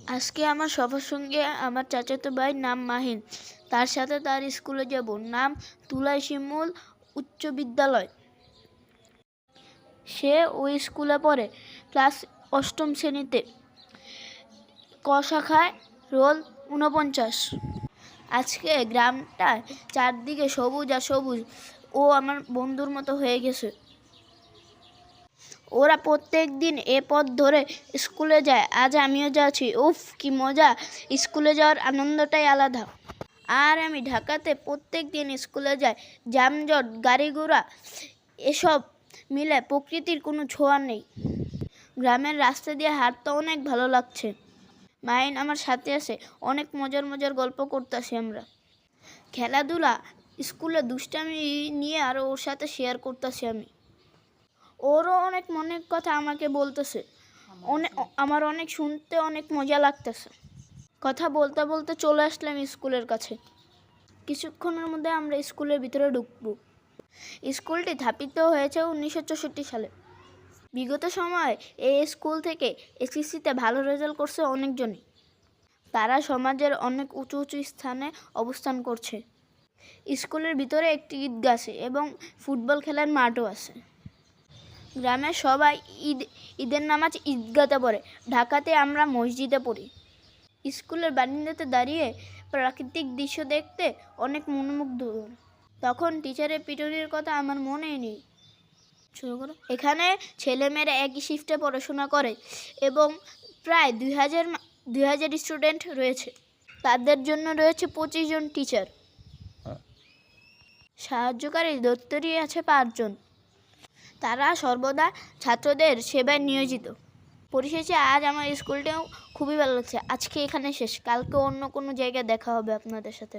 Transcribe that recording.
আজকে আমার সবার সঙ্গে আমার চাচাতো ভাই নাম মাহিন, তার সাথে তার স্কুলে যাব। নাম তুলাই শিমুল উচ্চ বিদ্যালয়। সে ওই স্কুলে পড়ে, ক্লাস 8ম শ্রেণীতে, ক শাখায়, রোল 49। আজকে গ্রামটা চারদিকে সবুজ আর সবুজ। ও আমার বন্ধুর মতো হয়ে গেছে। ওরা প্রত্যেক দিন এ পথ ধরে স্কুলে যায়, আজ আমিও যাচ্ছি। উফ, কি মজা! স্কুলে যাওয়ার আনন্দটাই আলাদা। আর আমি ঢাকাতে প্রত্যেক দিন স্কুলে যাই। যানজট, গাড়ি ঘোড়া এসব মিলে প্রকৃতির কোনো ছোঁয়া নেই। গ্রামের রাস্তা দিয়ে হাঁটতে অনেক ভালো লাগছে। মাইন আমার সাথে আছে, অনেক মজার মজার গল্প করতেছি আমরা। খেলাধুলা, স্কুলে দুষ্টামি নিয়ে আর ওর সাথে শেয়ার করতেছি আমি। ওরও অনেক মনের কথা আমাকে বলতেছে। আমার অনেক শুনতে অনেক মজা লাগতেছে। কথা বলতে বলতে চলে আসলাম স্কুলের কাছে। কিছুক্ষণের মধ্যে আমরা স্কুলের ভিতরে ঢুকব। স্কুলটি স্থাপিত হয়েছে 1964 সালে। বিগত সময়ে এই স্কুল থেকে এসএসসিতে ভালো রেজাল্ট করছে অনেকজনই। তারা সমাজের অনেক উঁচু উঁচু স্থানে অবস্থান করছে। স্কুলের ভিতরে একটি ঈদগাহ আছে এবং ফুটবল খেলার মাঠও আছে। গ্রামের সবাই ঈদের নামাজ ঈদগাতে পড়ে। ঢাকাতে আমরা মসজিদে পড়ি। স্কুলের বারান্দাতে দাঁড়িয়ে প্রাকৃতিক দৃশ্য দেখতে অনেক মনোমুগ্ধ। তখন টিচারের পিটুনির কথা আমার মনেই নেই। এখানে ছেলেমেয়েরা একই শিফটে পড়াশোনা করে এবং প্রায় 2000 স্টুডেন্ট রয়েছে। তাদের জন্য রয়েছে 25 জন টিচার। সাহায্যকারী দপ্তরি আছে 5 জন। তারা সর্বদা ছাত্রদের সেবায় নিয়োজিত। পরিশেষে আজ আমার স্কুলটাও খুবই ভালো লাগছে। আজকে এখানে শেষ, কালকে অন্য কোনো জায়গায় দেখা হবে আপনাদের সাথে।